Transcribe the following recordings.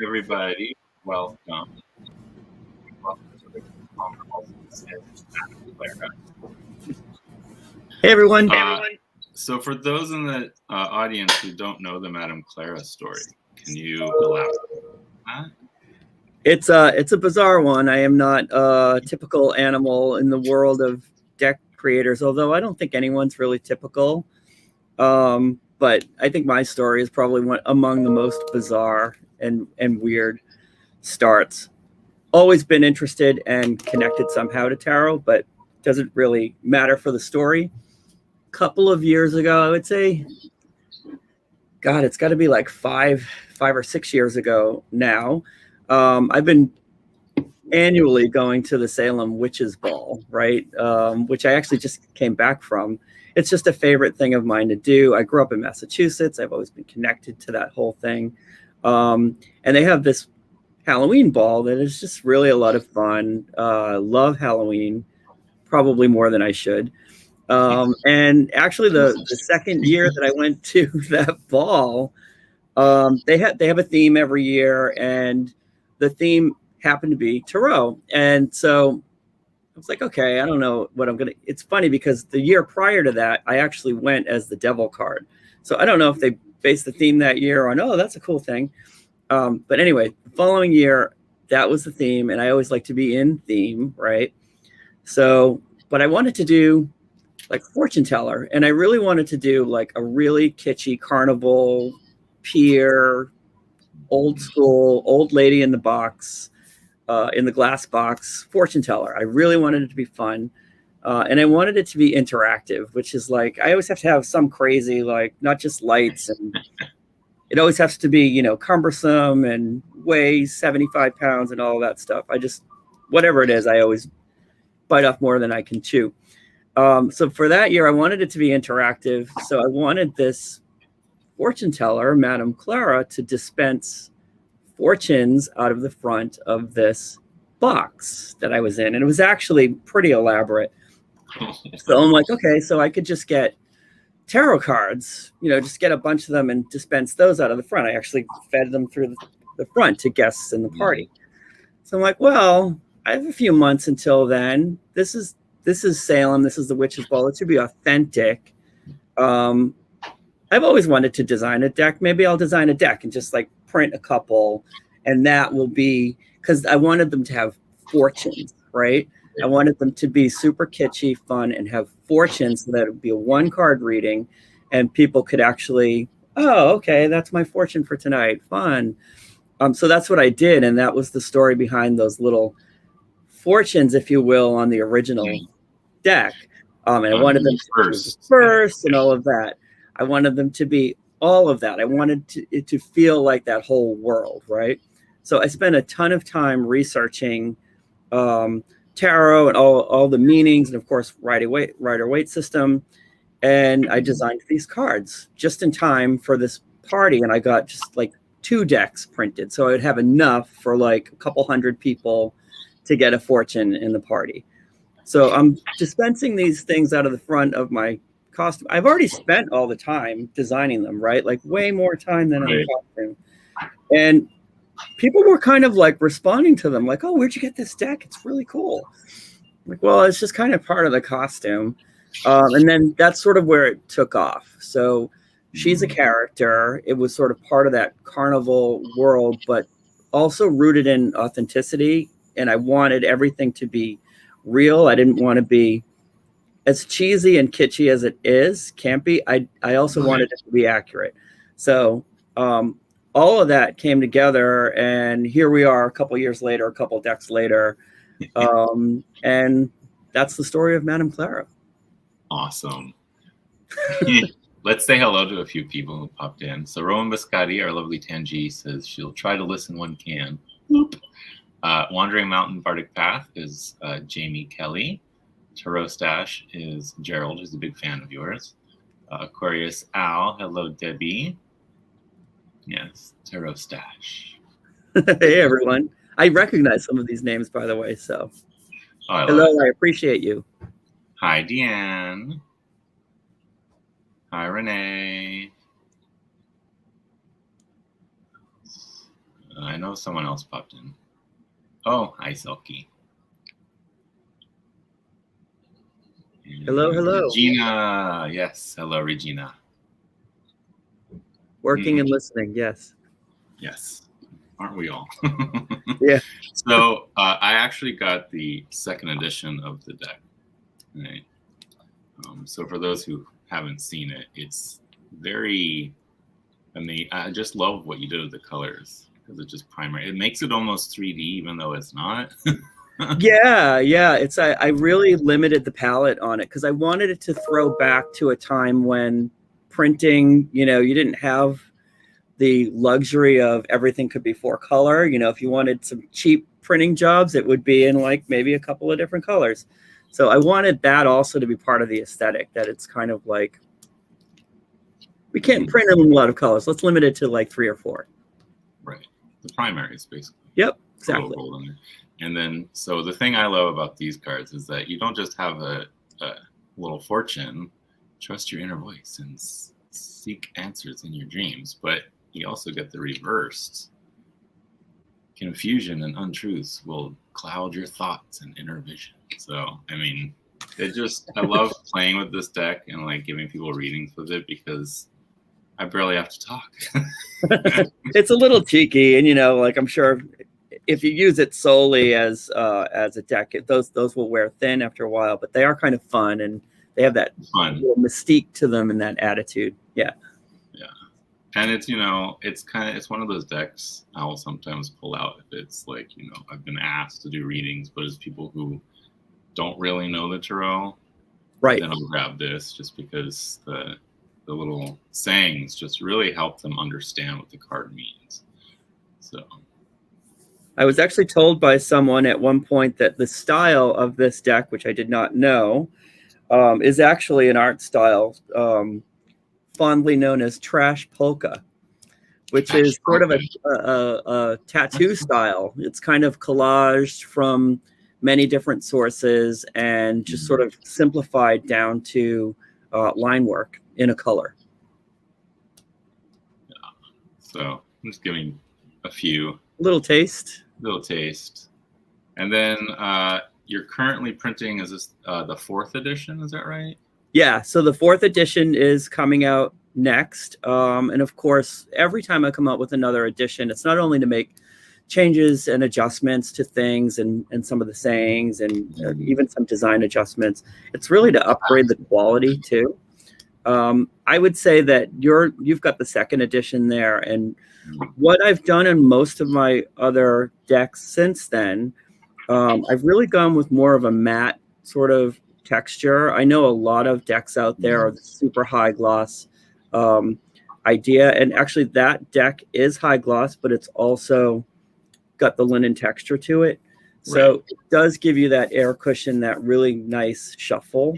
everybody. Welcome. Welcome to the Pomer, also known as Clara. Hey everyone. So, for those in the audience who don't know the Madame Clara story, can you elaborate on that? It's a bizarre one. I am not a typical animal in the world of deck creators, although I don't think anyone's really typical. But I think my story is probably one among the most bizarre and weird starts. Always been interested and connected somehow to tarot, but doesn't really matter for the story. Couple of years ago, I would say, God, it's got to be like five or 6 years ago now. I've been annually going to the Salem Witches Ball, right? Which I actually just came back from. It's just a favorite thing of mine to do. I grew up in Massachusetts. I've always been connected to that whole thing. And they have this Halloween ball that is just really a lot of fun. Love Halloween, probably more than I should. And actually, the second year that I went to that ball, they have a theme every year, and the theme happened to be tarot. And so I was like, okay, I don't know what I'm gonna. It's funny because the year prior to that, I actually went as the devil card. So I don't know if they based the theme that year on, oh, that's a cool thing. But anyway, the following year, that was the theme, and I always like to be in theme, right? So, but I wanted to do like fortune teller, and I really wanted to do like a really kitschy carnival pier, old school, old lady in the box, in the glass box fortune teller. I really wanted it to be fun. And I wanted it to be interactive, which is like, I always have to have some crazy, like not just lights, and it always has to be, cumbersome and weigh 75 pounds and all that stuff. I just, whatever it is, I always bite off more than I can chew. So for that year, I wanted it to be interactive. So I wanted this fortune teller, Madame Clara, to dispense fortunes out of the front of this box that I was in. And it was actually pretty elaborate. So I'm like, okay, so I could just get tarot cards, just get a bunch of them and dispense those out of the front. I actually fed them through the front to guests in the party. So I'm like, well, I have a few months until then. This is Salem. This is the Witch's Ball. It should be authentic. I've always wanted to design a deck. Maybe I'll design a deck and just like print a couple, and that will be, because I wanted them to have fortunes, right? I wanted them to be super kitschy, fun, and have fortunes, so that it would be a one-card reading, and people could actually, oh, okay, that's my fortune for tonight. Fun. So that's what I did, and that was the story behind those little fortunes, if you will, on the original deck. And I wanted them to be first and all of that. I wanted them to be all of that. I wanted it to feel like that whole world, right? So I spent a ton of time researching tarot and all the meanings, and of course, Rider-Waite system. And I designed these cards just in time for this party, and I got just like 2 decks printed, so I would have enough for like a couple hundred people to get a fortune in the party. So I'm dispensing these things out of the front of my costume. I've already spent all the time designing them, right? Like way more time than in the costume. And people were kind of like responding to them, like, oh, where'd you get this deck? It's really cool. I'm like, well, it's just kind of part of the costume. And then that's sort of where it took off. So she's a character. It was sort of part of that carnival world, but also rooted in authenticity. And I wanted everything to be real. I didn't want to be as cheesy and kitschy as it can't be. I also wanted it to be accurate. So all of that came together, and here we are a couple years later, a couple decks later. And that's the story of Madame Clara. Awesome. Let's say hello to a few people who popped in. So Rowan Biscotti, our lovely Tangi, says she'll try to listen when can. Boop. Wandering Mountain Bardic Path is Jamie Kelly. Tarot Stash is Gerald, who's a big fan of yours. Aquarius Al, hello Debbie. Yes, Tarot Stash. Hey everyone. I recognize some of these names, by the way, so. Hello, I appreciate you. Hi Deanne. Hi Renee. I know someone else popped in. Oh, hi, Selkie. Hello, hello. Regina. Yes. Hello, Regina. Working and listening. Yes. Yes. Aren't we all? Yeah. So I actually got the second edition of the deck. Right. So for those who haven't seen it, it's very amazing. I just love what you did with the colors because it's just primary. It makes it almost 3D, even though it's not. Yeah. It's I really limited the palette on it because I wanted it to throw back to a time when printing, you didn't have the luxury of everything could be 4-color. If you wanted some cheap printing jobs, it would be in like maybe a couple of different colors. So I wanted that also to be part of the aesthetic, that it's kind of like, we can't print them in a lot of colors. Let's limit it to like 3 or 4. Right. The primaries, basically. Yep, exactly. And then, so the thing I love about these cards is that you don't just have a little fortune, trust your inner voice and seek answers in your dreams, but you also get the reversed. Confusion and untruths will cloud your thoughts and inner vision. So, I mean, I love playing with this deck and like giving people readings with it because I barely have to talk. It's a little cheeky, and like I'm sure if you use it solely as a deck, those will wear thin after a while, but they are kind of fun and they have that little mystique to them and that attitude. Yeah. And it's it's one of those decks I will sometimes pull out if it's like, I've been asked to do readings, but it's people who don't really know the tarot. Right. Then I'll grab this just because the little sayings just really help them understand what the card means. So I was actually told by someone at one point that the style of this deck, which I did not know, is actually an art style fondly known as trash polka, which is sort of a tattoo style. It's kind of collaged from many different sources and just sort of simplified down to line work in a color. Yeah. So I'm just giving a few. Little taste. And then you're currently printing, is this the 4th edition? Is that right? Yeah, so the 4th edition is coming out next. And of course, every time I come out with another edition, it's not only to make changes and adjustments to things and some of the sayings and even some design adjustments. It's really to upgrade the quality too. I would say that you've got the 2nd edition there. And what I've done in most of my other decks since then, I've really gone with more of a matte sort of texture. I know a lot of decks out there are the super high gloss idea, and actually that deck is high gloss, but it's also got the linen texture to it. So it does give you that air cushion, that really nice shuffle.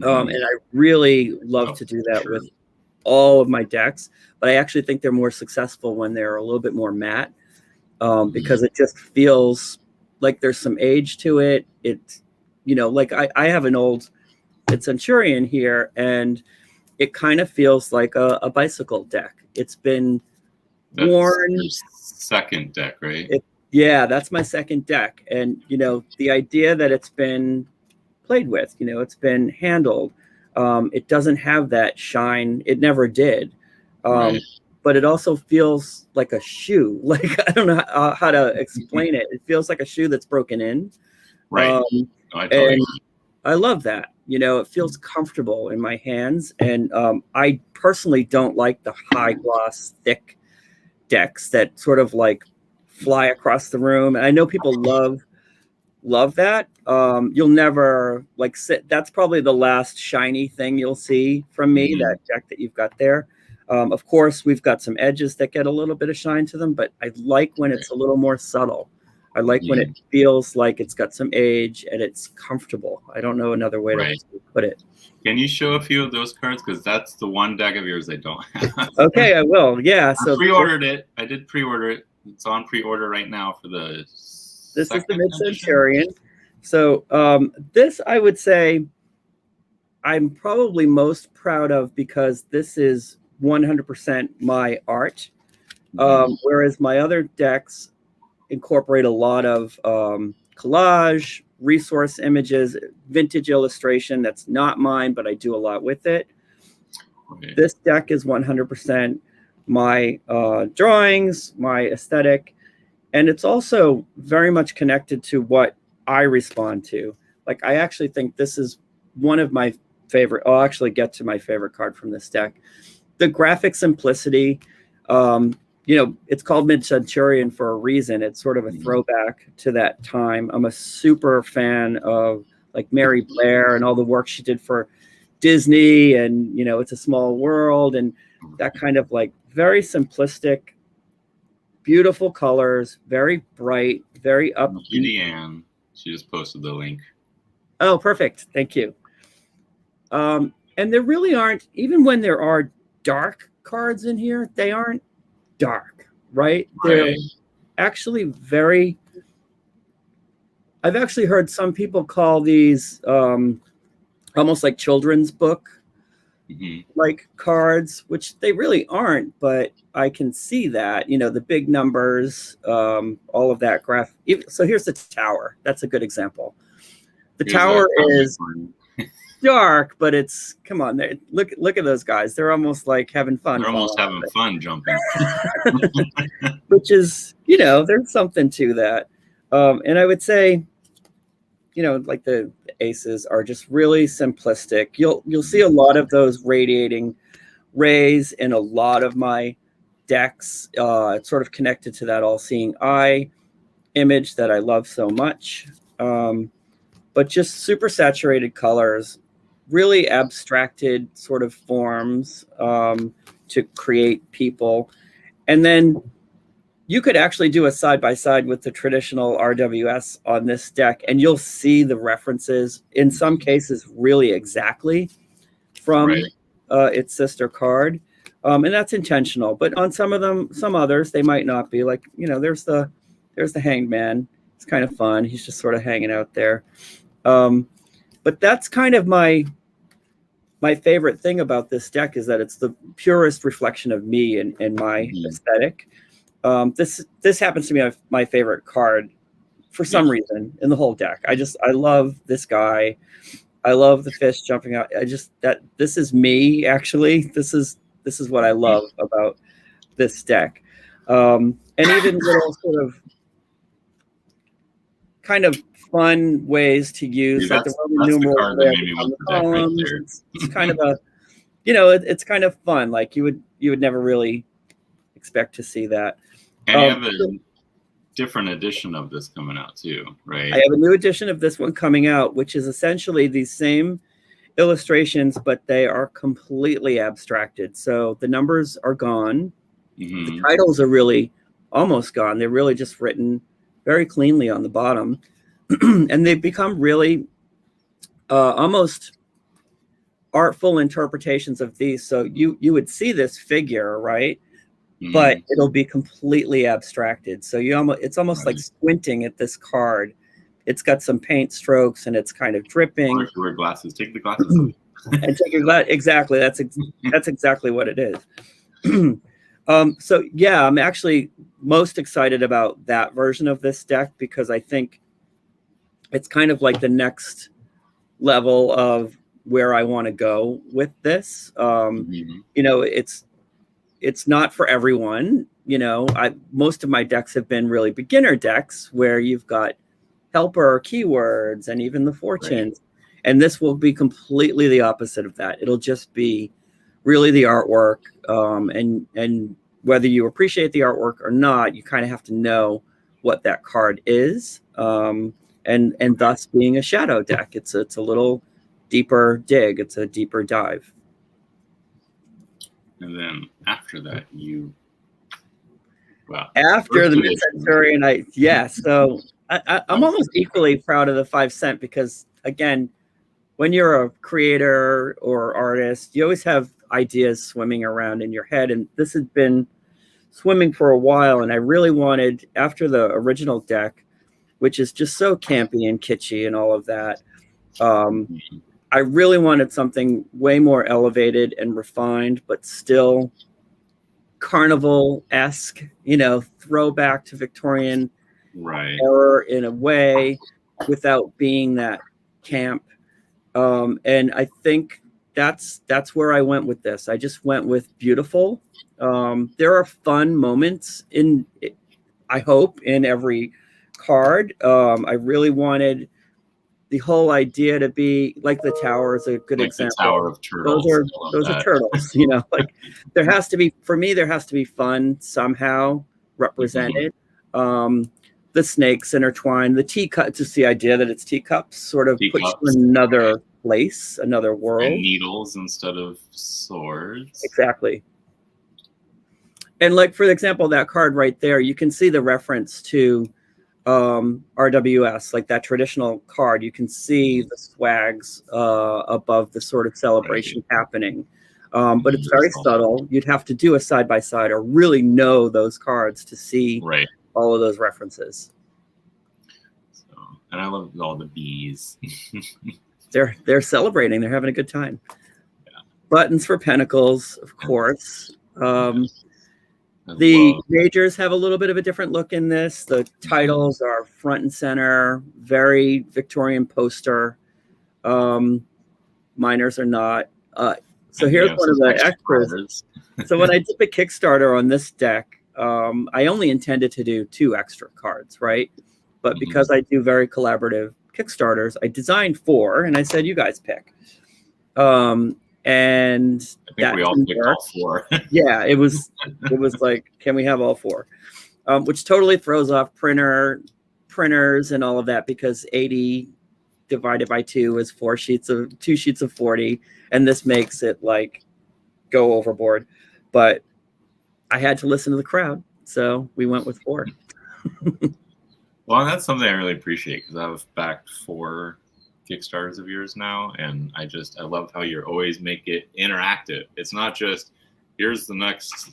And I really love to do that with all of my decks, but I actually think they're more successful when they're a little bit more matte, because it just feels like there's some age to it. It's, like I have an old MidCentury here, and it kind of feels like a bicycle deck. It's been worn. Second deck, right? Yeah, that's my 2nd deck. And, the idea that it's been played with, it's been handled. It doesn't have that shine. It never did. But it also feels like a shoe. Like, I don't know how to explain it. It feels like a shoe that's broken in. Right. And I love that. It feels comfortable in my hands. And I personally don't like the high gloss, thick decks that sort of like fly across the room. And I know people love that. You'll never like that's probably the last shiny thing you'll see from me, that deck that you've got there. Of course, we've got some edges that get a little bit of shine to them, but I like when it's a little more subtle. I like when it feels like it's got some age and it's comfortable. I don't know another way to put it. Can you show a few of those cards? Because that's the one deck of yours I don't have. Okay, I will. Yeah. I pre-ordered it. I did pre-order it. It's on pre-order right now for the This is the MidCentury. So this, I would say, I'm probably most proud of because this is 100% my art. Whereas my other decks incorporate a lot of collage, resource images, vintage illustration. That's not mine, but I do a lot with it. Okay. This deck is 100% my drawings, my aesthetic, and it's also very much connected to what I respond to. Like, I actually think this is one of my favorite. I'll actually get to my favorite card from this deck. The graphic simplicity. It's called MidCentury for a reason. It's sort of a throwback to that time. I'm a super fan of like Mary Blair and all the work she did for Disney, and It's a Small World, and that kind of like very simplistic, beautiful colors, very bright, very upbeat. Ann, she just posted the link. Oh, perfect. Thank you. And there really aren't, even when there are dark cards in here, they aren't dark, right? They're actually very, I've actually heard some people call these almost like children's book like cards, which they really aren't, but I can see that, the big numbers, all of that graph. So here's the tower. That's a good example. The tower is dark, but it's, come on, look at those guys. They're almost like having fun. They're almost having fun jumping. Which is, there's something to that. And I would say, like the aces are just really simplistic. You'll see a lot of those radiating rays in a lot of my decks. It's sort of connected to that all-seeing eye image that I love so much. But just super saturated colors, really abstracted sort of forms to create people. And then you could actually do a side-by-side with the traditional RWS on this deck, and you'll see the references, in some cases, really exactly from its sister card. And that's intentional. But on some of them, some others, they might not be. Like, there's the Hanged Man. It's kind of fun. He's just sort of hanging out there. But that's kind of my favorite thing about this deck, is that it's the purest reflection of me and my aesthetic. This happens to be my favorite card for some reason in the whole deck. I love this guy. I love the fish jumping out. This is me, actually. This is what I love about this deck. And even little sort of kind of fun ways to use, like the Roman numeral on the columns. It's kind of a, it's kind of fun. Like you would never really expect to see that. And you have a different edition of this coming out too, right? I have a new edition of this one coming out, which is essentially these same illustrations, but they are completely abstracted. So the numbers are gone. The titles are really almost gone. They're really just written very cleanly on the bottom. And they've become really almost artful interpretations of these. So you would see this figure, right? But it'll be completely abstracted. So it's almost like squinting at this card. It's got some paint strokes and it's kind of dripping. Or if you wear glasses, take the glasses off. And take your glasses. Exactly. That's exactly what it is. So yeah, I'm actually most excited about that version of this deck, because I think it's kind of like the next level of where I want to go with this. It's not for everyone. Most of my decks have been really beginner decks where you've got helper keywords and even the fortunes. And this will be completely the opposite of that. It'll just be really the artwork. And whether you appreciate the artwork or not, you kind of have to know what that card is. And thus being a shadow deck, it's a little deeper dig. It's a deeper dive. And then after that, after the MidCentury, so I'm almost equally proud of the 5 cent, because again, when you're a creator or artist, you always have ideas swimming around in your head, and this has been swimming for a while. And I really wanted, after the original deck, which is just so campy and kitschy and all of that, I really wanted something way more elevated and refined, but still carnival-esque, throwback to Victorian Right. horror in a way without being that camp. And I think that's where I went with this. I just went with beautiful. There are fun moments I hope, in every card. I really wanted the whole idea to be like the tower is a good Like example. the Tower of Turtles. Those are turtles, like there has to be fun somehow represented. The snakes intertwined, the teacup, just the idea that it's teacups sort of puts you in another place, another world. And needles instead of swords. Exactly. And like, for example, that card right there, you can see the reference to RWS, like that traditional card. You can see the swags above the sort of celebration happening. But it's very subtle. You'd have to do a side-by-side or really know those cards to see all of those references. So, and I love all the bees. They're celebrating. They're having a good time. Yeah. Buttons for Pentacles, of course. The majors have a little bit of a different look in this. The titles are front and center, very Victorian poster. Minors are not. So here's one of the extras. So when I did the Kickstarter on this deck, I only intended to do 2 extra cards, right? But because I do very collaborative Kickstarters, I designed 4, and I said, you guys pick. And I think we all picked all 4. Yeah, it was like, can we have all 4? Which totally throws off printers and all of that, because 80 divided by 2 is 2 sheets of 40, and this makes it like go overboard. But I had to listen to the crowd, so we went with 4. Well, that's something I really appreciate, because I've backed 4 Kickstarters of yours now, and I love how you always make it interactive. It's not just here's the next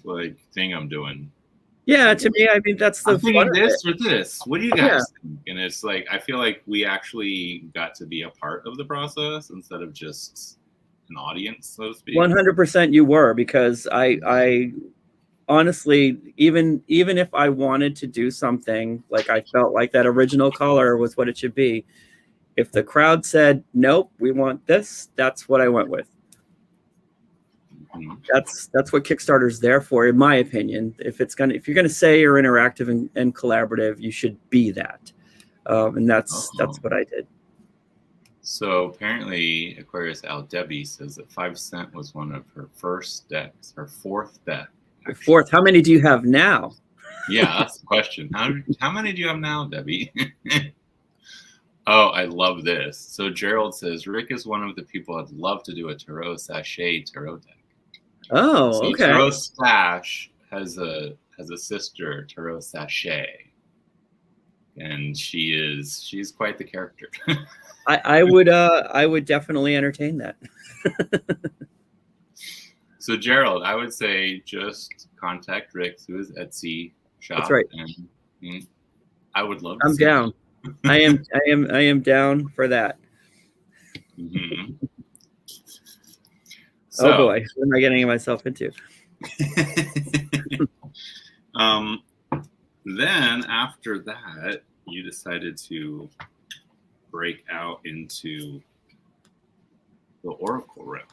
thing I'm doing. Yeah, to me, I mean, that's the I'm thinking this or this. What do you guys think? And it's like, I feel like we actually got to be a part of the process instead of just an audience, so to speak. 100% you were, because I honestly, even if I wanted to do something, like I felt like that original color was what it should be, if the crowd said, nope, we want this, that's what I went with. That's what Kickstarter's there for, in my opinion. If you're gonna say you're interactive and collaborative, you should be that. And that's what I did. So apparently Aquarius Al Debbie says that 5 Cent was one of her first decks, her 4th deck. Actually. 4th. How many do you have now? Yeah, that's the question. How many do you have now, Debbie? Oh, I love this. So Gerald says, Rick is one of the people I'd love to do a Tarot Sachet Tarot deck. Oh, so okay. Tarot Stash has a sister, Tarot Sachet. And she's quite the character. I would definitely entertain that. So Gerald, I would say just contact Rick through his Etsy shop. That's right. And I would love to I'm down. I am down for that. So, oh boy, what am I getting myself into? Then after that, you decided to break out into the Oracle realm.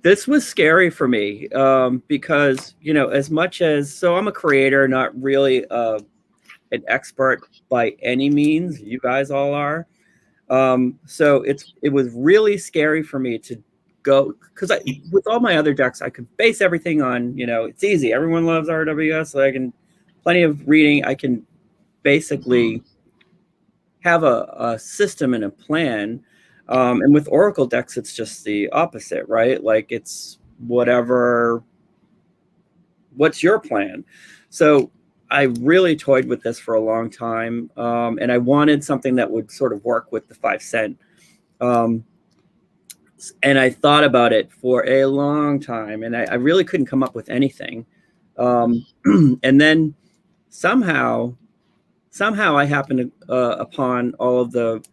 This was scary for me because, as much as, so I'm a creator, not really an expert by any means. You guys all are. So it was really scary for me to go, because with all my other decks, I could base everything on, it's easy. Everyone loves RWS. So I can, plenty of reading. I can basically have a system and a plan. And with Oracle decks, it's just the opposite, right? Like it's what's your plan? So I really toyed with this for a long time. And I wanted something that would sort of work with the 5 Cent. And I thought about it for a long time, and I really couldn't come up with anything. And then somehow I happened upon all of the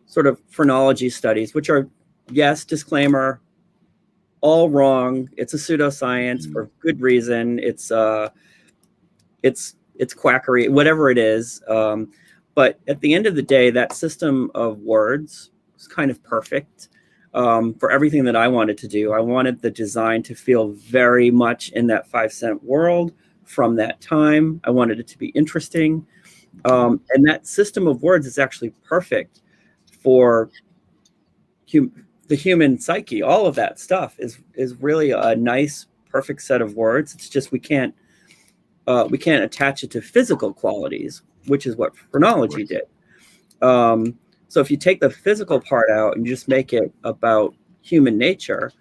sort of phrenology studies, which are, yes, disclaimer, all wrong. It's a pseudoscience for good reason. It's quackery, whatever it is. But at the end of the day, that system of words was kind of perfect for everything that I wanted to do. I wanted the design to feel very much in that 5-cent world from that time. I wanted it to be interesting. And that system of words is actually perfect for the human psyche. All of that stuff is really a nice, perfect set of words. It's just we can't attach it to physical qualities, which is what phrenology did. So if you take the physical part out and just make it about human nature,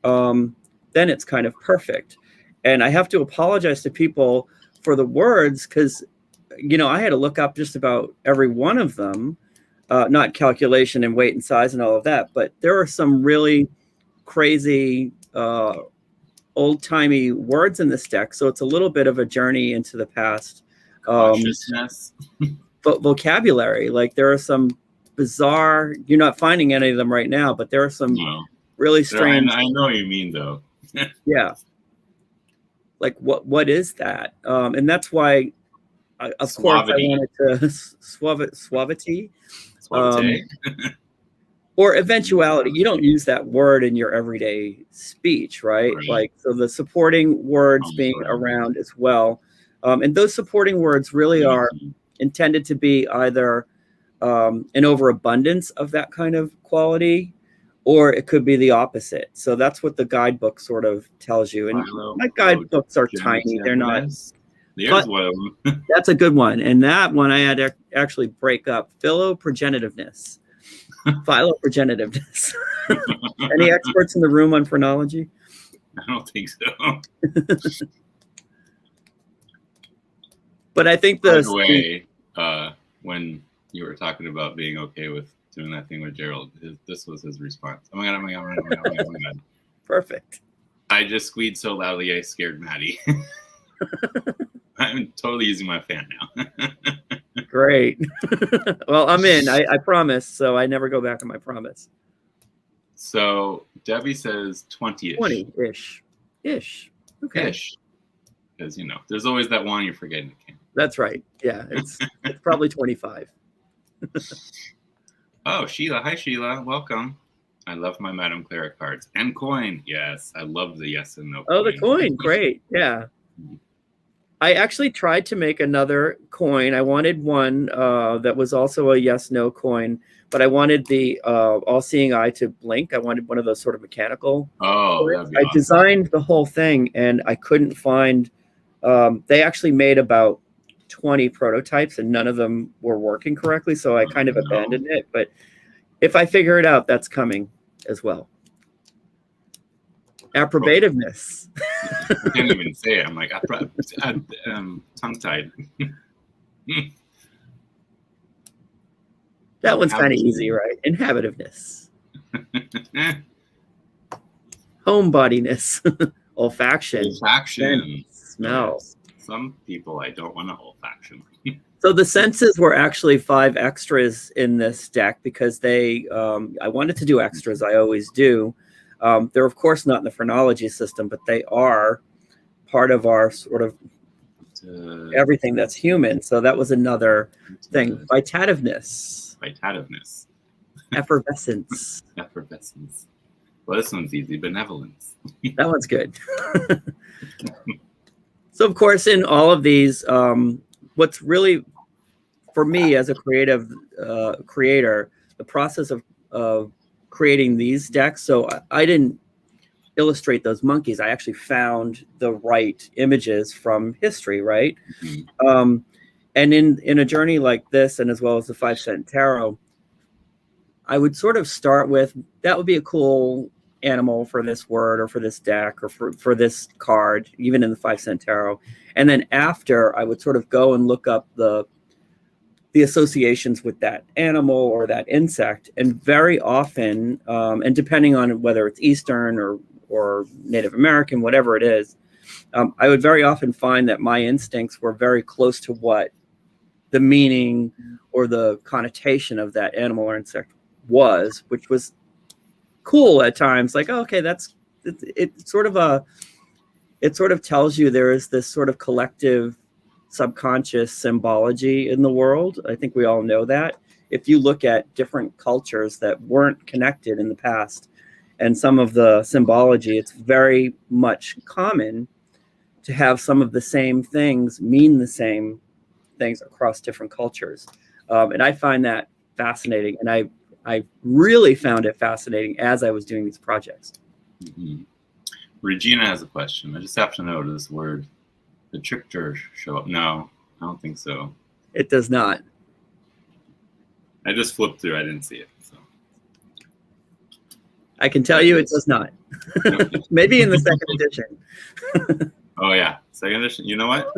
then it's kind of perfect. And I have to apologize to people for the words because, I had to look up just about every one of them, not calculation and weight and size and all of that, but there are some really crazy old-timey words in this deck, so it's a little bit of a journey into the past. Cautiousness. But vocabulary, like there are some bizarre, you're not finding any of them right now, but there are some really strange. I know what you mean, though. Yeah. Like what is that? And that's why, of course, I wanted to suavity. Or eventuality. You don't use that word in your everyday speech, right? Like, so the supporting words being around as well. And those supporting words really are intended to be either an overabundance of that kind of quality, or it could be the opposite. So that's what the guidebook sort of tells you. And my guidebooks are tiny. They're not. There's one of them. That's a good one. And that one I had to actually break up. Philoprogenitiveness. Philoprogenitiveness. Any experts in the room on phrenology? I don't think so. But I think by the way, when you were talking about being okay with doing that thing with Gerald, this was his response. Oh my god, oh my god, oh my god, oh my god. Perfect. I just squeaked so loudly I scared Maddie. I'm totally using my fan now. Great. Well, I'm in. I promise. So I never go back on my promise. So Debbie says 20-ish. 20-ish. Ish. Okay. Ish. Because, there's always that one you're forgetting to count. That's right. Yeah, it's probably 25. Oh, Sheila. Hi, Sheila. Welcome. I love my Madame Clara cards. And coin. Yes, I love the yes and no coin. Oh, the coin. Great. Yeah. I actually tried to make another coin. I wanted one that was also a yes-no coin, but I wanted the all-seeing eye to blink. I wanted one of those sort of mechanical. Oh, that'd be awesome. Designed the whole thing, and I couldn't find. They actually made about 20 prototypes, and none of them were working correctly, so I kind of abandoned it. But if I figure it out, that's coming as well. Approbativeness. I can't even say it. I'm like, tongue-tied. That one's kind of easy, right? Inhabitiveness. Homebodiness. Olfaction. Olfaction. Smell. Yes. Some people I don't want to olfaction. So the senses were actually 5 extras in this deck because I wanted to do extras. I always do. They're, of course, not in the phrenology system, but they are part of our sort of everything that's human. So that was another thing. Vitativeness. Effervescence. Effervescence. Well, this one's easy. Benevolence. That one's good. So, of course, in all of these, what's really, for me as a creative creator, the process of creating these decks. So I didn't illustrate those monkeys. I actually found the right images from history, right? Mm-hmm. And in a journey like this, and as well as the 5-cent tarot, I would sort of start with, that would be a cool animal for this word or for this deck or for this card, even in the 5-cent tarot. And then after, I would sort of go and look up the associations with that animal or that insect. And very often, and depending on whether it's Eastern or Native American, whatever it is, I would very often find that my instincts were very close to what the meaning or the connotation of that animal or insect was, which was cool at times. Like, oh, okay, that's it's sort of it sort of tells you there is this sort of collective subconscious symbology in the world. I think we all know that. If you look at different cultures that weren't connected in the past and some of the symbology, it's very much common to have some of the same things mean the same things across different cultures. And I find that fascinating. And I really found it fascinating as I was doing these projects. Mm-hmm. Regina has a question. I just have to know, does this word, the trickster, show up? No, I don't think so. It does not. I just flipped through. I didn't see it. So I can tell you it does not. Maybe in the second edition. Oh, yeah. Second edition. You know what?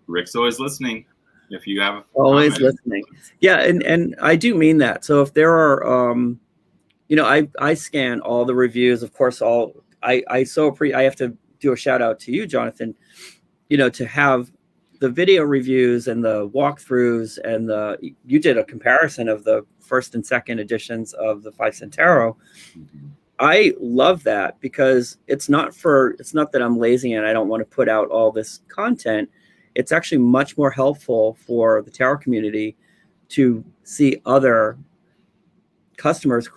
Rick's always listening. If you have always listening. Yeah, and I do mean that. So if there are, I scan all the reviews. Of course, I have to do a shout out to you, Jonathan, to have the video reviews and the walkthroughs and you did a comparison of the first and second editions of the Five Centaro. Mm-hmm. I love that because it's not that I'm lazy and I don't want to put out all this content. It's actually much more helpful for the tarot community to see other customers,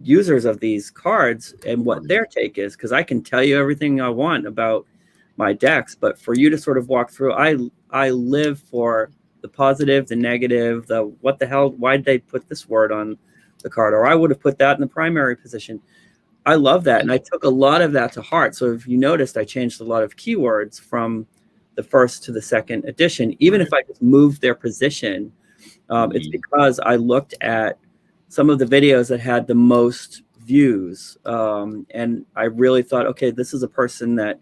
users of these cards and what their take is. Because I can tell you everything I want about my decks, but for you to sort of walk through, I live for the positive, the negative, the what the hell, why did they put this word on the card? Or I would have put that in the primary position. I love that. And I took a lot of that to heart. So if you noticed, I changed a lot of keywords from the first to the second edition, even if I just moved their position. It's because I looked at some of the videos that had the most views. And I really thought, okay, this is a person that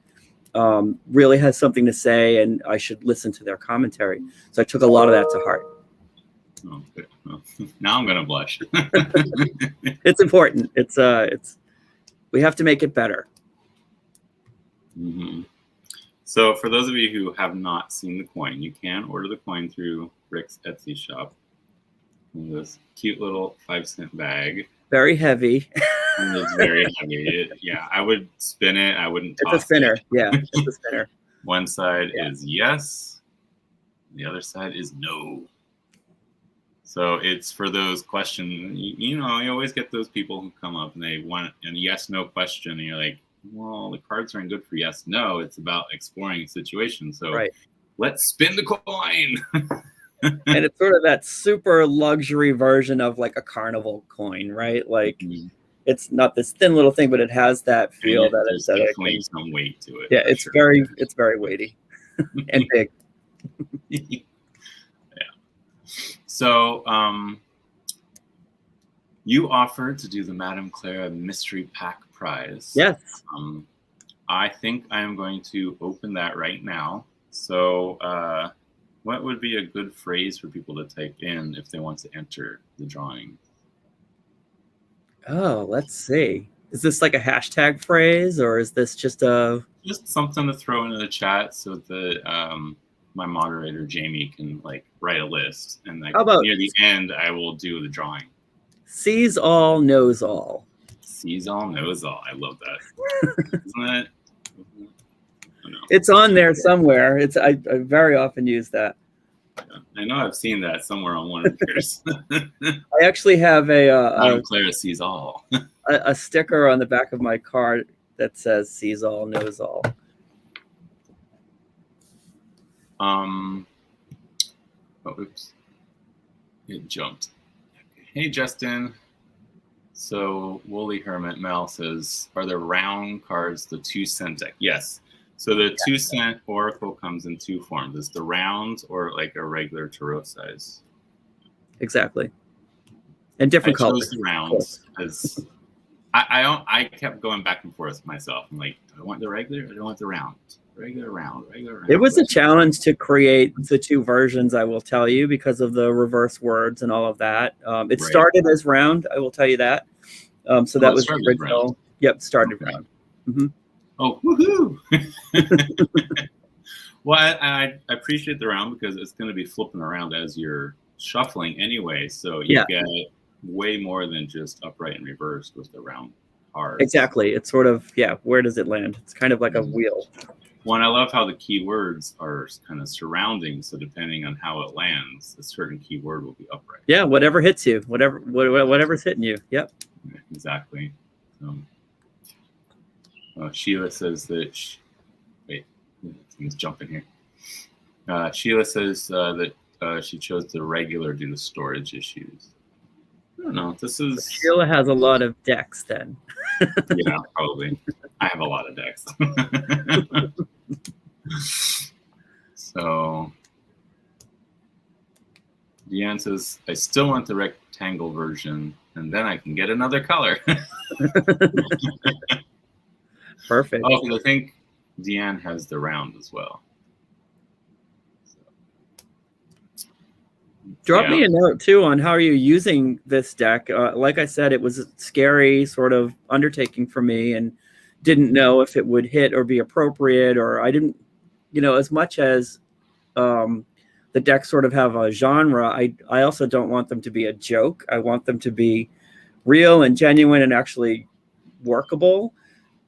really has something to say and I should listen to their commentary. So I took a lot of that to heart. Oh, good. Well, now I'm going to blush. It's important. We have to make it better. Mm-hmm. So for those of you who have not seen the coin, you can order the coin through Rick's Etsy shop. In this cute little 5-cent bag. Very heavy. And it's very heavy. Yeah, I would spin it. I wouldn't toss it. It's a spinner. Yeah, it's a spinner. One side is yes. The other side is no. So it's for those questions. You always get those people who come up and they want a yes/no question. And you're like, well, the cards aren't good for yes, no. It's about exploring a situation. So let's spin the coin. And it's sort of that super luxury version of like a carnival coin, right? Like it's not this thin little thing, but it has that feel that there's definitely some weight to it. Yeah, it's very weighty and big. Yeah. So you offered to do the Madame Clara mystery pack prize. Yes. I think I am going to open that right now. So what would be a good phrase for people to type in if they want to enter the drawing? Oh, let's see. Is this like a hashtag phrase or is this just something to throw into the chat so that my moderator Jamie can like write a list and like near the end I will do the drawing. Sees all, knows all. Sees all, knows all. I love that. Isn't it? It's on there somewhere. I very often use that. Yeah, I know I've seen that somewhere on one of yours. I actually have Clara sees all. a sticker on the back of my card that says "Sees all, knows all." Oh, oops! It jumped. Hey, Justin. So Woolly Hermit Mel says, "Are the round cards the 2-cent deck?" Yes. So the 2-cent oracle comes in two forms. It's the round or like a regular tarot size. Exactly. And different colors. I chose the rounds because I kept going back and forth myself. I'm like, do I want the regular or do I want the round? Regular, round. It was a challenge to create the two versions, I will tell you, because of the reverse words and all of that. It started as round, I will tell you that. So that was the original. Round. Yep, started round. Mm-hmm. Oh, woohoo! Well, I appreciate the round because it's going to be flipping around as you're shuffling anyway. So you get way more than just upright and reversed with the round cards. Exactly. It's sort of, where does it land? It's kind of like a wheel. One, I love how the keywords are kind of surrounding, so depending on how it lands, a certain keyword will be upright. Yeah, whatever hits you, whatever's hitting you. Yep. Yeah, exactly. Sheila says that. Wait, he's jumping here. Sheila says that she chose the regular due to storage issues. I don't know. This is Sheila has a lot of decks then. Yeah, probably. I have a lot of decks. So Deanne says, I still want the rectangle version, and then I can get another color. Perfect. Oh, I think Deanne has the round as well. Drop me a note too on how are you using this deck. Like I said, it was a scary sort of undertaking for me, and didn't know if it would hit or be appropriate, or I didn't, as much as the decks sort of have a genre, I also don't want them to be a joke. I want them to be real and genuine and actually workable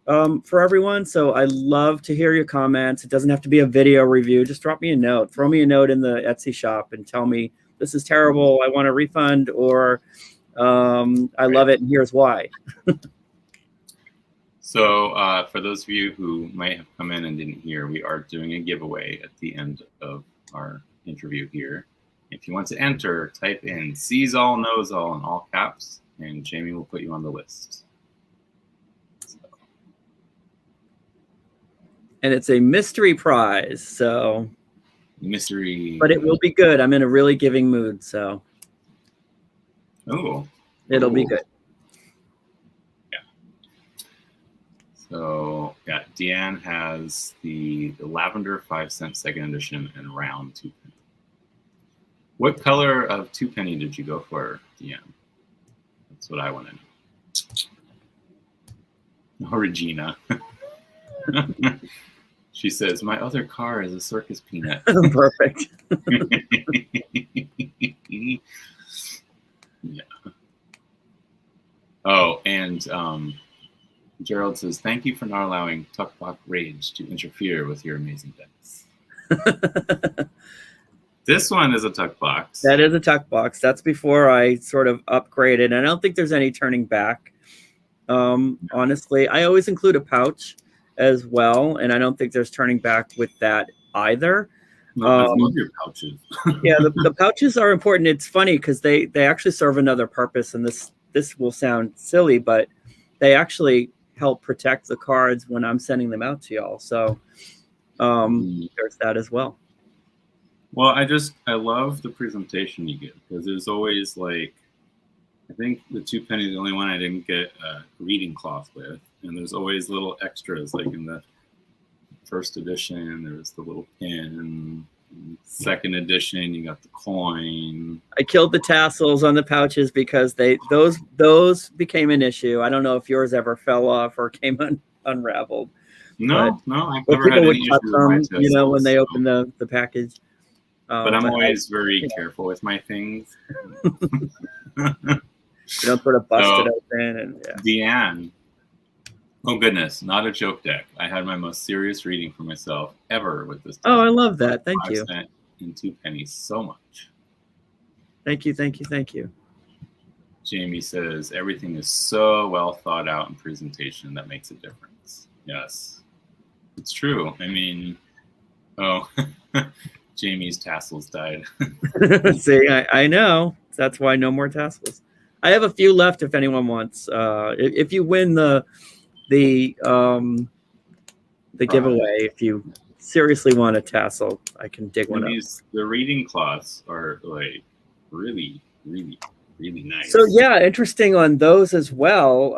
for everyone. So I love to hear your comments. It doesn't have to be a video review. Just drop me a note. Throw me a note in the Etsy shop and tell me, this is terrible, I want a refund, or I love it and here's why. So for those of you who might have come in and didn't hear, we are doing a giveaway at the end of our interview here. If you want to enter, type in sees all, knows all in all caps, and Jamie will put you on the list. And it's a mystery prize, so mystery, but it will be good. I'm in a really giving mood, so it'll be good. Yeah. So yeah, Deanne has the lavender 5-cent second edition and round 2 penny. What color of 2 penny did you go for, Deanne? That's what I want to know. Oh, Regina. She says, my other car is a circus peanut. Perfect. Yeah. Oh, and Gerald says, thank you for not allowing Tuckblock Rage to interfere with your amazing decks. This one is a tuck box. That is a tuck box. That's before I sort of upgraded. And I don't think there's any turning back. Honestly, I always include a pouch as well, and I don't think there's turning back with that either. No, I love your pouches. Yeah, the pouches are important. It's funny because they actually serve another purpose, and this will sound silly, but they actually help protect the cards when I'm sending them out to y'all. So there's that as well. Well, I love the presentation you get, because there's always, like, I think the 2 penny is the only one I didn't get a reading cloth with. And there's always little extras, like in the first edition, there was the little pin. In second edition, you got the coin. I killed the tassels on the pouches because those became an issue. I don't know if yours ever fell off or came unraveled. No, I've never had any issues with my tassels, when they open the package. But I'm always very careful with my things. You don't sort of bust it open. And Deanne. Oh, goodness. Not a joke deck. I had my most serious reading for myself ever with this deck. Oh, I love that. Thank you. And 2 pennies so much. Thank you. Jamie says, everything is so well thought out in presentation that makes a difference. Yes, it's true. I mean, Jamie's tassels died. See, I know. That's why no more tassels. I have a few left if anyone wants. If you win the giveaway, if you seriously want a tassel, I can dig one up. The reading cloths are like really, really, really nice. So yeah, interesting on those as well.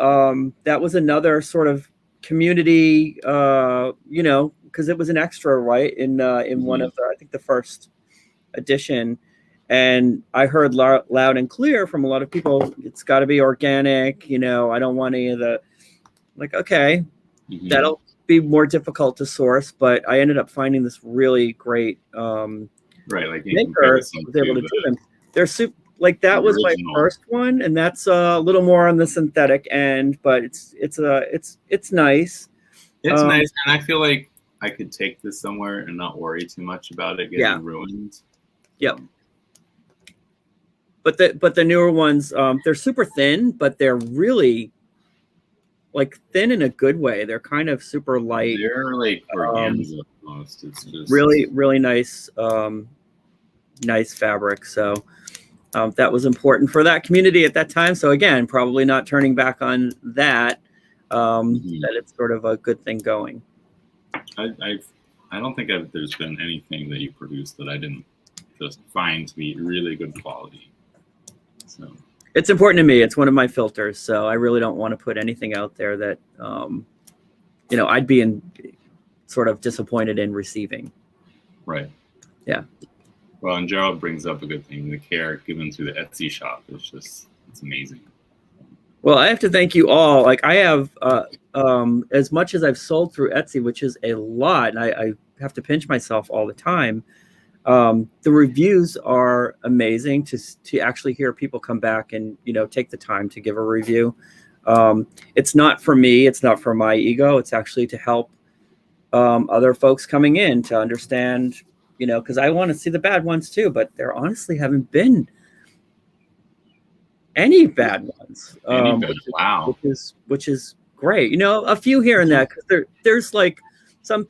That was another sort of community, because it was an extra, right, in one of I think the first edition. And I heard loud and clear from a lot of people, it's got to be organic. I don't want any of the, like, okay, that'll be more difficult to source. But I ended up finding this really great like maker was able to do them. like that The was my original. first one, and that's a little more on the synthetic end, but it's nice. It's nice, and I feel like I could take this somewhere and not worry too much about it getting ruined. Yep. But the newer ones, they're super thin, but they're really like thin in a good way. They're kind of super light. They're like organza almost. It's just really nice, nice fabric. So that was important for that community at that time. So again, probably not turning back on that. That it's sort of a good thing going. I don't think there's been anything that you produced that I didn't just find to be really good quality. So it's important to me. It's one of my filters. So I really don't want to put anything out there that, I'd be sort of disappointed in receiving. Right. Yeah. Well, and Gerald brings up a good thing. The care given to the Etsy shop is it's amazing. Well, I have to thank you all. Like I have, as much as I've sold through Etsy, which is a lot, and I have to pinch myself all the time. The reviews are amazing to actually hear people come back and, take the time to give a review. It's not for me. It's not for my ego. It's actually to help other folks coming in to understand, because I want to see the bad ones too, but there honestly haven't been any bad ones. Wow. Which is great. A few here and there, because there's like some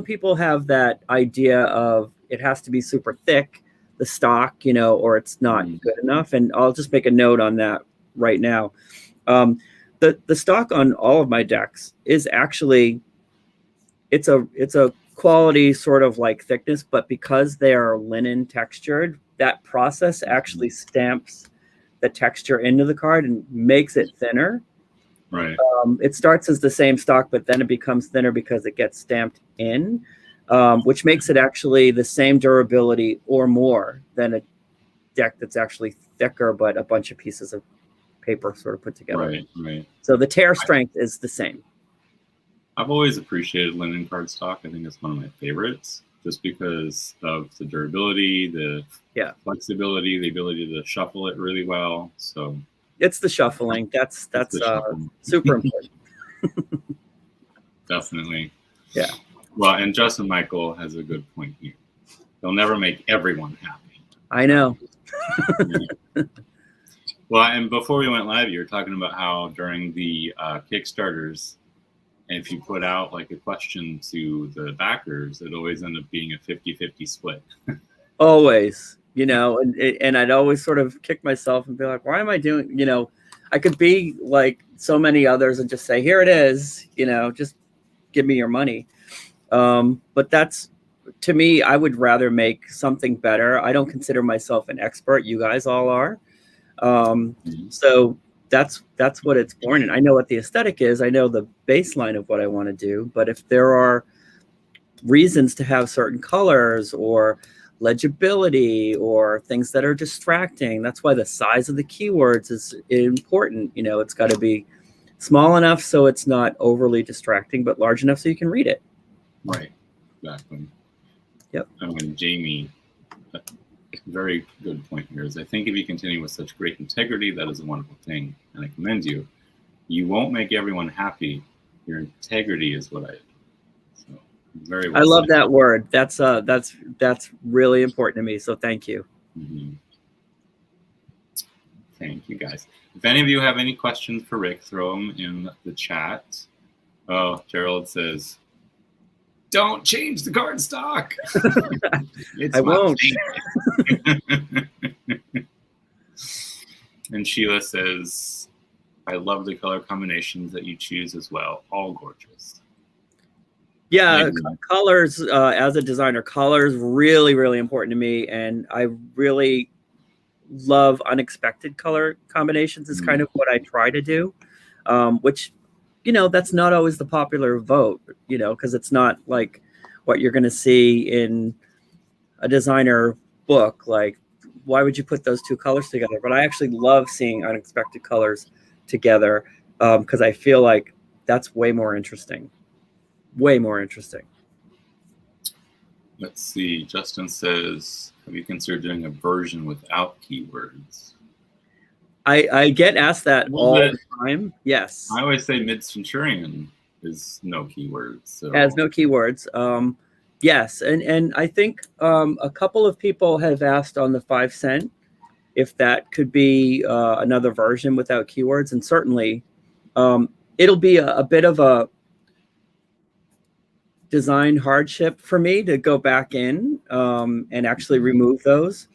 people have that idea of it has to be super thick, the stock, or it's not good enough. And I'll just make a note on that right now. The stock on all of my decks is actually, it's a quality sort of like thickness, but because they are linen textured, that process actually stamps the texture into the card and makes it thinner. Right. It starts as the same stock, but then it becomes thinner because it gets stamped in, which makes it actually the same durability or more than a deck that's actually thicker, but a bunch of pieces of paper sort of put together. Right. So the tear strength is the same. I've always appreciated linen cardstock. I think it's one of my favorites, just because of the durability, the flexibility, the ability to shuffle it really well. So it's the shuffling. That's shuffling. Super important. Definitely. Yeah. Well, and Justin Michael has a good point here. They'll never make everyone happy. I know. Well, and before we went live, you were talking about how during the Kickstarters, if you put out like a question to the backers, it always ended up being a 50-50 split. Always, and I'd always sort of kick myself and be like, why am I doing, I could be like so many others and just say, here it is, just give me your money. But that's, to me, I would rather make something better. I don't consider myself an expert. You guys all are. So that's what it's born in. I know what the aesthetic is. I know the baseline of what I want to do. But if there are reasons to have certain colors or legibility or things that are distracting, that's why the size of the keywords is important. It's got to be small enough so it's not overly distracting, but large enough so you can read it. Right. Exactly. Yep. And Jamie, very good point here is I think if you continue with such great integrity, that is a wonderful thing, and I commend you. You won't make everyone happy. Your integrity is what I do. So very well. I love that word. That's really important to me. So thank you. Mm-hmm. Thank you, guys. If any of you have any questions for Rick, throw them in the chat. Oh, Gerald says, don't change the card stock. I won't. And Sheila says, I love the color combinations that you choose as well. All gorgeous. Yeah, colors, as a designer, colors really, really important to me. And I really love unexpected color combinations is kind of what I try to do, which, that's not always the popular vote, because it's not like what you're going to see in a designer book. Like, why would you put those two colors together? But I actually love seeing unexpected colors together because I feel like that's way more interesting. Way more interesting. Let's see. Justin says, have you considered doing a version without keywords? I get asked that all the time. Yes. I always say MidCentury is no keywords. So. Has no keywords. Yes. And I think a couple of people have asked on the 5 cent if that could be another version without keywords. And certainly it'll be a bit of a design hardship for me to go back in and actually remove those.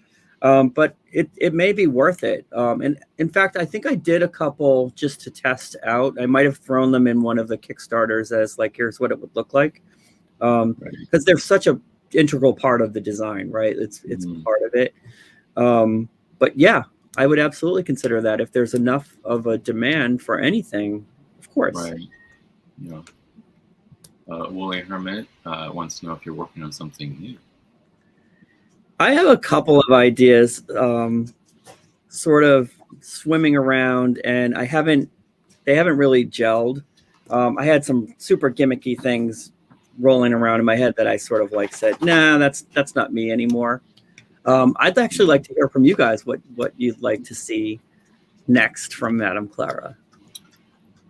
But it may be worth it. And in fact, I think I did a couple just to test out. I might have thrown them in one of the Kickstarters as like, here's what it would look like. Because they're such a integral part of the design, right? It's part of it. But yeah, I would absolutely consider that if there's enough of a demand for anything, of course. Right. Yeah. Woolly Hermit wants to know if you're working on something new. I have a couple of ideas sort of swimming around, and they haven't really gelled. I had some super gimmicky things rolling around in my head that I sort of like said, nah, that's not me anymore. I'd actually like to hear from you guys what you'd like to see next from Madame Clara.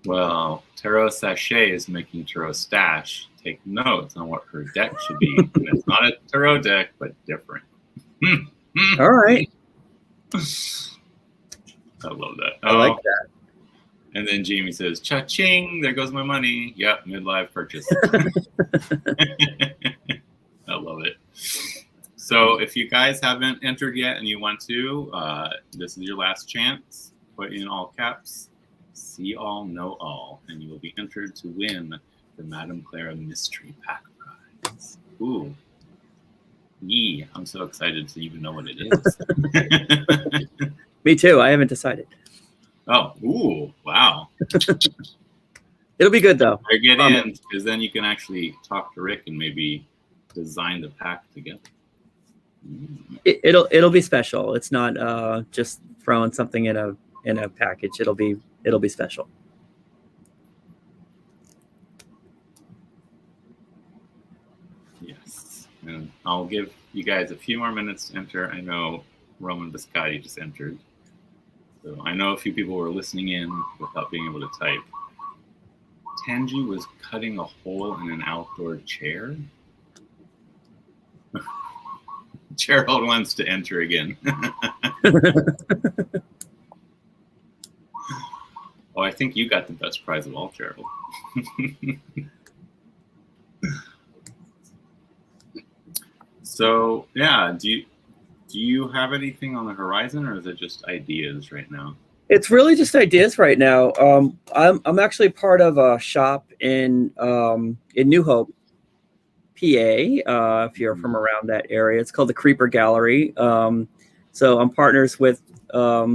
Well, Tarot Sachet is making Tarot Stash take notes on what her deck should be. And it's not a Tarot deck, but different. All right. I love that. I like that. And then Jamie says, cha-ching, there goes my money. Yep, midlife purchase. I love it. So if you guys haven't entered yet and you want to, this is your last chance. Put in all caps, see all, know all, and you will be entered to win the Madame Clara Mystery Pack prize. Ooh. Yee, I'm so excited to even know what it is. Me too. I haven't decided. Oh, ooh, wow. It'll be good though. Better get in, because then you can actually talk to Rick and maybe design the pack together. It'll be special. It's not just throwing something in a package. It'll be special. Yes, and I'll give you guys a few more minutes to enter. I know Roman Biscotti just entered, so I know a few people were listening in without being able to type. Tanji was cutting a hole in an outdoor chair. Gerald wants to enter again. Oh, I think you got the best prize of all, Gerald. So, yeah, do you have anything on the horizon, or is it just ideas right now? It's really just ideas right now. I'm actually part of a shop in New Hope, PA, if you're from around that area. It's called the Creeper Gallery. So I'm partners with a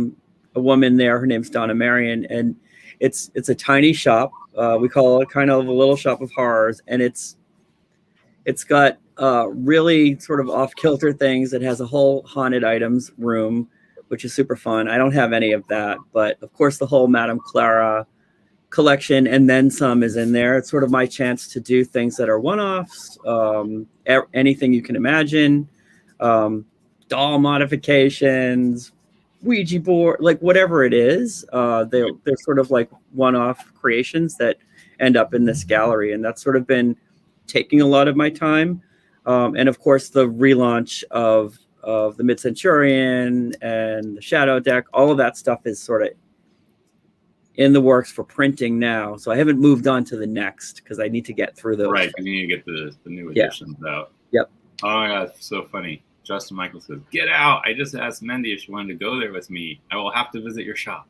woman there. Her name's Donna Marion, and it's a tiny shop. We call it kind of a little shop of horrors, and it's got really sort of off-kilter things. It has a whole haunted items room, which is super fun. I don't have any of that, but of course the whole Madame Clara collection and then some is in there. It's sort of my chance to do things that are one-offs, anything you can imagine, doll modifications, Ouija board, like whatever it is. They're sort of like one-off creations that end up in this gallery, and that's sort of been taking a lot of my time. And of course the relaunch of the MidCentury and the Shadow deck, all of that stuff is sort of in the works for printing now. So I haven't moved on to the next because I need to get through those. Right, because you need to get the new editions out. Yep. Oh my God, so funny. Justin Michael says, get out. I just asked Mendy if she wanted to go there with me. I will have to visit your shop.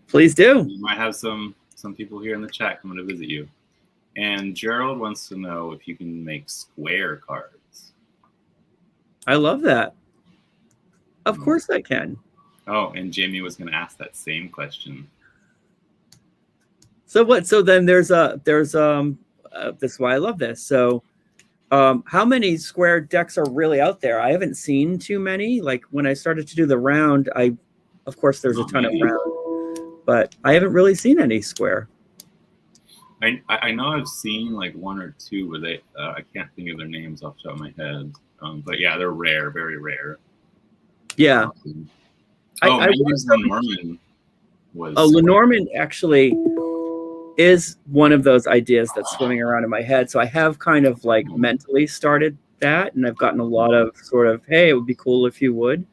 Please do. You might have some people here in the chat coming to visit you. And Gerald wants to know if you can make square cards. I love that. Of course I can. Oh, and Jamie was going to ask that same question. So what? So then there's this is why I love this. So how many square decks are really out there? I haven't seen too many. Like when I started to do the round, of course there's a ton of round, but I haven't really seen any square. I know I've seen like one or two, but they I can't think of their names off the top of my head. But yeah, they're rare, very rare. Yeah. Oh, I maybe was Lenormand was. Oh, Lenormand actually is one of those ideas that's swimming around in my head. So I have kind of like mentally started that, and I've gotten a lot of sort of, hey, it would be cool if you would.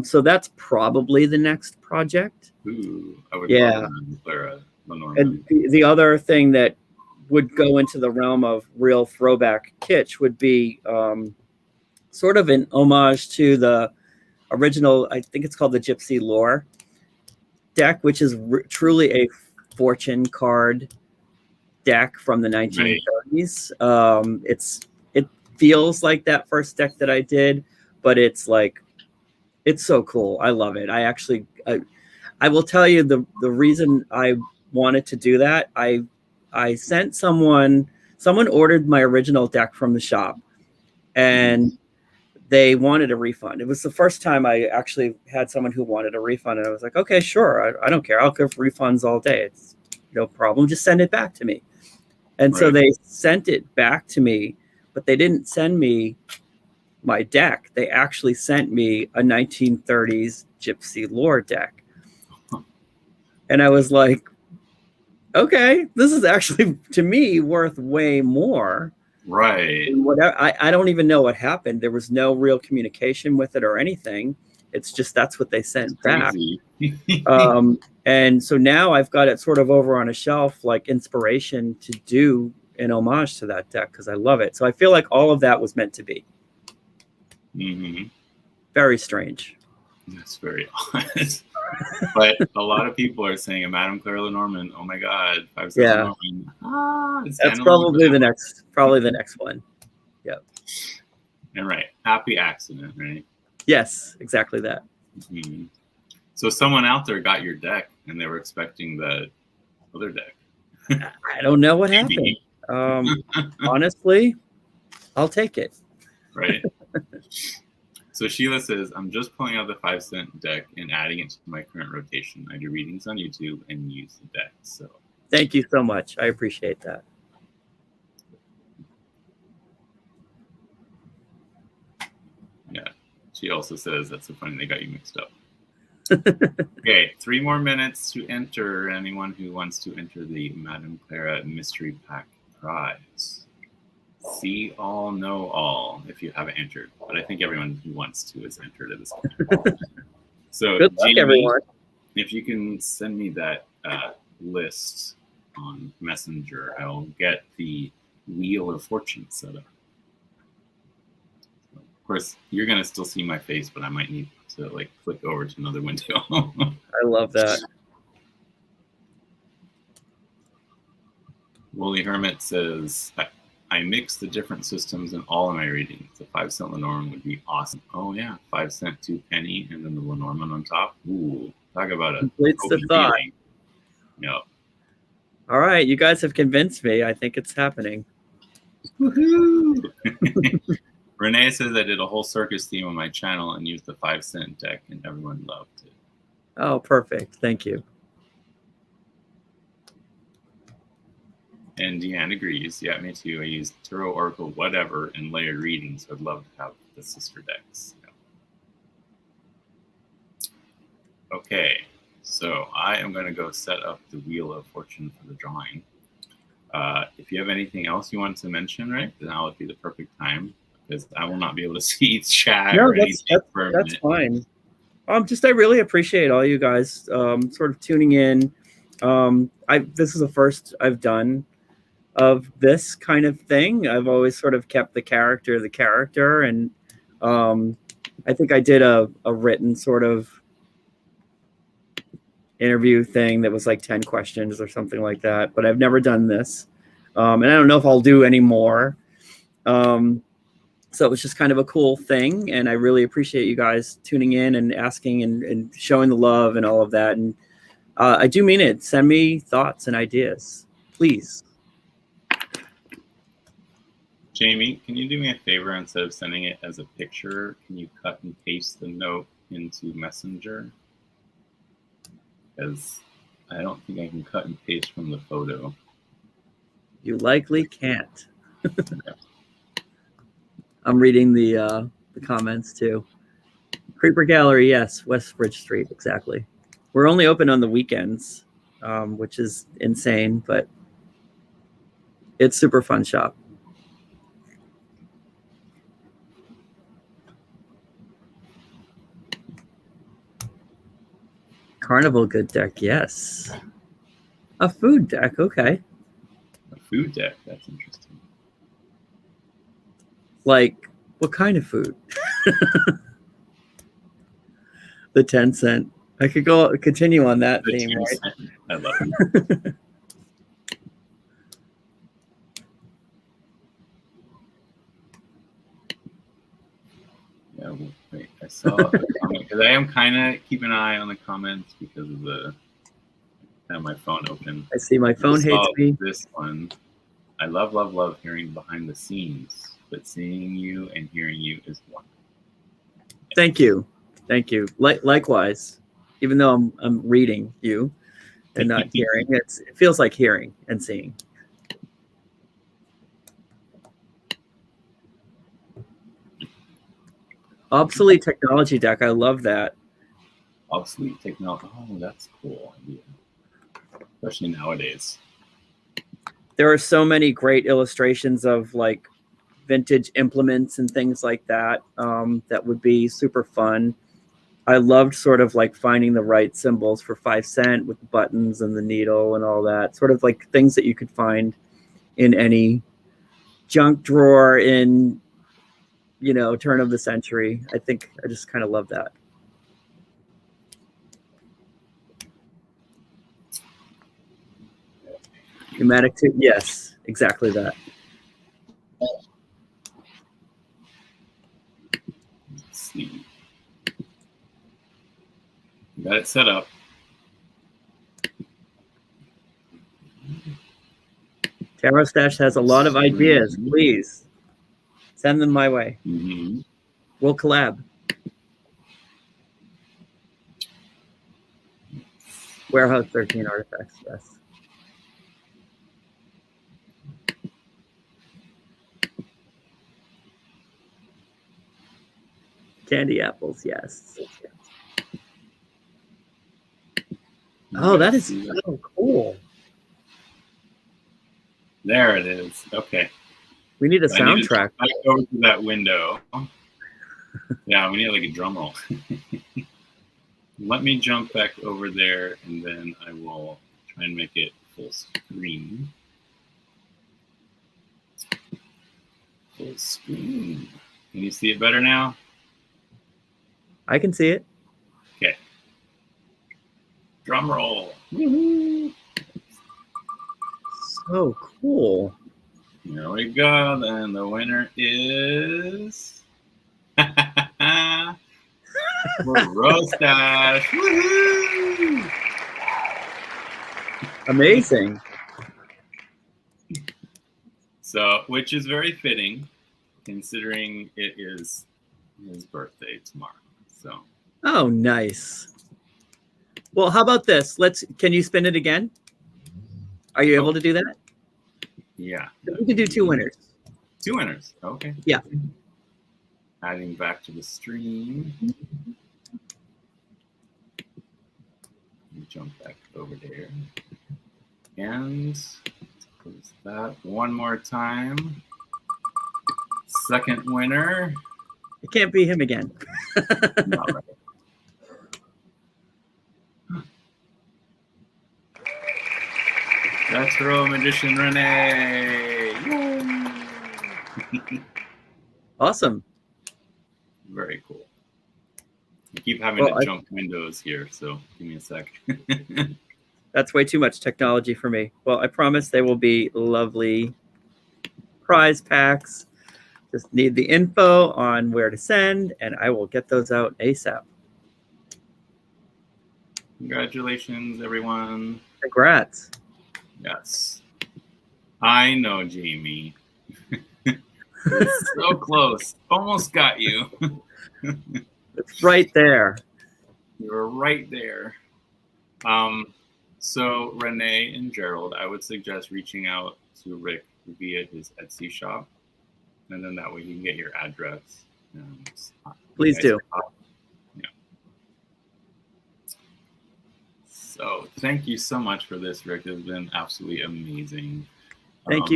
So that's probably the next project. Ooh, I would Yeah. love Clara Lenormand. And the other thing that would go into the realm of real throwback kitsch would be sort of an homage to the original, I think it's called the Gypsy Lore deck, which is truly a fortune card deck from the 1930s. It feels like that first deck that I did, but it's like, it's so cool. I love it. I will tell you the reason I wanted to do that. I sent someone ordered my original deck from the shop, and they wanted a refund. It was the first time I actually had someone who wanted a refund, and I was like, okay, sure, I don't care. I'll give refunds all day. It's no problem. Just send it back to me. And so they sent it back to me, but they didn't send me my deck. They actually sent me a 1930s Gypsy Lore deck. And I was like, okay, this is actually, to me, worth way more. Right. Whatever. I don't even know what happened. There was no real communication with it or anything. It's just that's what they sent back. And so now I've got it sort of over on a shelf, like inspiration to do an homage to that deck because I love it. So I feel like all of that was meant to be. Mm-hmm. Very strange. That's very odd. But a lot of people are saying, Madame Clara Lenormand, oh my God, 5 Yeah. That's probably the next one. Yep. And right. Happy accident, right? Yes, exactly that. Mm-hmm. So someone out there got your deck and they were expecting the other deck. I don't know what happened. Honestly, I'll take it. Right. So Sheila says, I'm just pulling out the 5-cent deck and adding it to my current rotation. I do readings on YouTube and use the deck. So thank you so much. I appreciate that. Yeah. She also says, that's so funny they got you mixed up. Okay, 3 more minutes to enter. Anyone who wants to enter the Madame Clara Mystery Pack prize. See all, know all, if you haven't entered. But I think everyone who wants to is entered at this point. So, good luck, Jamie, everyone. If you can send me that list on Messenger, I'll get the Wheel of Fortune set up. So, of course, you're going to still see my face, but I might need to like click over to another window. I love that. Woolly Hermit says, I mix the different systems in all of my readings. The 5-cent Lenormand would be awesome. Oh yeah, 5-cent 2 penny, and then the Lenormand on top. Ooh, talk about a completes the thought. Yep. All right, you guys have convinced me. I think it's happening. Woohoo! Renee says I did a whole circus theme on my channel and used the 5-cent deck, and everyone loved it. Oh, perfect. Thank you. And Deanne agrees. Yeah, me too. I use Tarot, Oracle, whatever, in layered readings. So I'd love to have the sister decks. Yeah. Okay, so I am going to go set up the Wheel of Fortune for the drawing. If you have anything else you want to mention, right, now would be the perfect time because I will not be able to see chat or anything for a minute. That's fine. I really appreciate all you guys sort of tuning in. This is the first I've done of this kind of thing. I've always sort of kept the character, and I think I did a written sort of interview thing that was like 10 questions or something like that, but I've never done this, and I don't know if I'll do any more. So it was just kind of a cool thing, and I really appreciate you guys tuning in and asking and showing the love and all of that. And I do mean it. Send me thoughts and ideas, please. Jamie, can you do me a favor? Instead of sending it as a picture, can you cut and paste the note into Messenger? Because I don't think I can cut and paste from the photo. You likely can't. I'm reading the comments too. Creeper Gallery, yes. West Bridge Street, exactly. We're only open on the weekends, which is insane, but it's super fun shop. Carnival good deck, yes. A food deck, okay. A food deck, that's interesting. Like, what kind of food? The 10-cent. I could continue on that The theme, 10 right? cent. I love it. Yeah, wait, I saw a comment because I am kind of keeping an eye on the comments because of the I have my phone open. I see my phone hates me. This one, I love hearing behind the scenes, but seeing you and hearing you is one. Thank you. Likewise, even though I'm reading you and not hearing, it feels like hearing and seeing. Obsolete technology deck. I love that. Obsolete technology. Oh, that's a cool idea. Especially nowadays. There are so many great illustrations of like vintage implements and things like that that would be super fun. I loved sort of like finding the right symbols for 5 cent with the buttons and the needle and all that. Sort of like things that you could find in any junk drawer in, turn of the century. I think I just kind of love that. Pneumatic tube, yes, exactly that. Let's see. Got it set up. Tarot Stash has a lot of ideas. Please send them my way. Mm-hmm. We'll collab. Warehouse 13 artifacts, yes. Candy apples, yes. Oh, that is so cool. There it is. Okay. We need a soundtrack. I go to that window. Yeah, we need like a drum roll. Let me jump back over there, and then I will try and make it full screen. Full screen. Can you see it better now? I can see it. Okay. Drum roll. Woo-hoo. So cool. Here we go. Then the winner is Rostash. Woohoo! Amazing. So, which is very fitting, considering it is his birthday tomorrow. So. Oh, nice. Well, how about this? Can you spin it again? Are you able to do that? Yeah. We can do 2 winners. 2 winners. Okay. Yeah. Adding back to the stream. Jump back over there. And close that one more time. Second winner. It can't be him again. Not right. Retro Magician Renee. Awesome. Very cool. I keep having to jump windows here, so give me a sec. That's way too much technology for me. Well, I promise they will be lovely prize packs. Just need the info on where to send, and I will get those out ASAP. Congratulations, everyone. Congrats. Yes. I know, Jamie. It's so close. Almost got you. It's right there. You were right there. So Renee and Gerald, I would suggest reaching out to Rick via his Etsy shop, and then that way he can get your address. And Please do. Yeah. So thank you so much for this, Rick. It's been absolutely amazing. Thank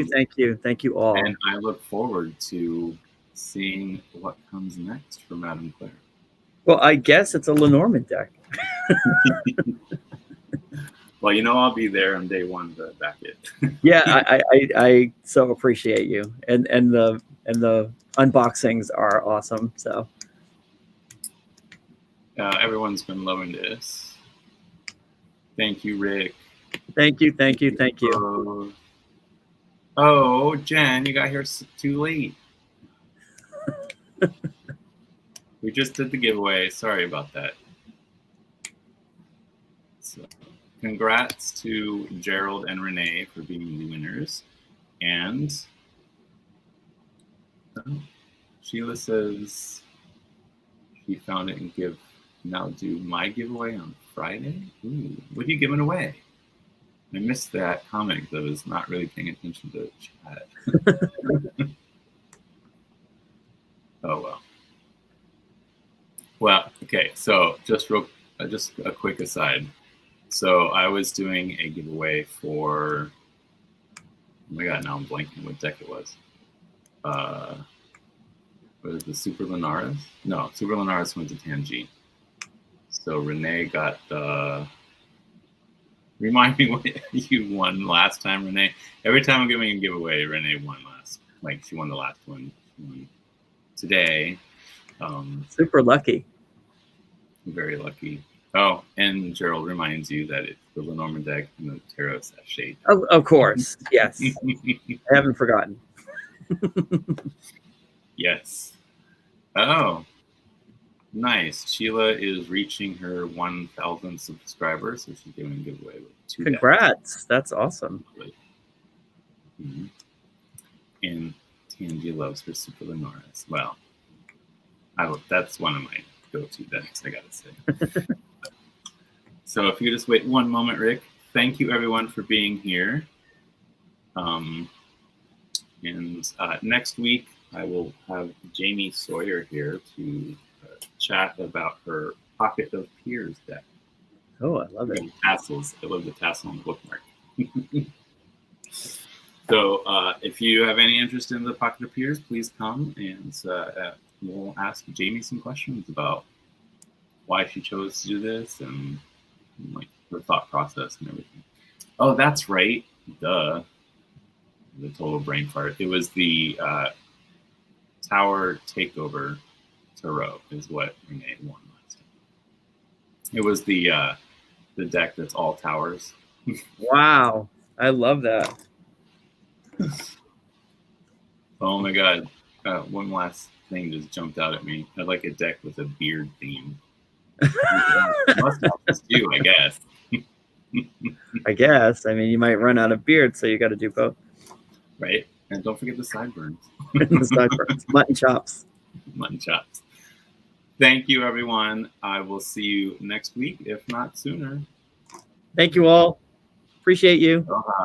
you all. And I look forward to seeing what comes next for Madame Claire. Well, I guess it's a Lenormand deck. Well, I'll be there on day one to back it. Yeah, I so appreciate you, and the unboxings are awesome. So everyone's been loving this. Thank you, Rick. Thank you. Oh, Jen, you got here too late. We just did the giveaway. Sorry about that. So, congrats to Gerald and Renee for being the winners. And Sheila says she found it and now do my giveaway on Friday. Ooh, what are you giving away? I missed that comment because I was not really paying attention to the chat. Oh well. Well, okay. So just a quick aside. So I was doing a giveaway for. Oh my God! Now I'm blanking what deck it was. Was it the Super Linares? No, Super Linares went to Tangi. So Renee got the. Remind me what you won last time, Renee. Every time I'm giving a giveaway, Renee won last. Like she won the last one. She won today. Super lucky. Very lucky. Oh, and Gerald reminds you that it's the Lenormand deck and the Tarot shade. Of course, yes. I haven't forgotten. Yes. Oh, nice. Sheila is reaching her 1,000 subscribers, so she's giving a giveaway with 2 Congrats. decks. That's awesome. Mm-hmm. And Tangi loves her Super Linares. Well, that's one of my go-to decks, I gotta say. So if you just wait one moment, Rick, thank you everyone for being here. And next week, I will have Jamie Sawyer here to chat about her Pocket of Peers deck. Oh, I love it. Tassels. I love the tassel on the bookmark. So if you have any interest in the Pocket of Peers, please come and we'll ask Jamie some questions about why she chose to do this and like her thought process and everything. Oh, that's right. Duh. The total brain fart. It was the Tower Takeover Tarot is what Renee won last time. It was the deck that's all towers. Wow. I love that. Oh my God. One last thing just jumped out at me. I'd like a deck with a beard theme. Mustaches too, I guess. I guess. I mean, you might run out of beard, so you got to do both. Right? And don't forget the sideburns. The sideburns. Mutton chops. Mutton chops. Thank you, everyone. I will see you next week, if not sooner. Thank you all. Appreciate you. Aloha.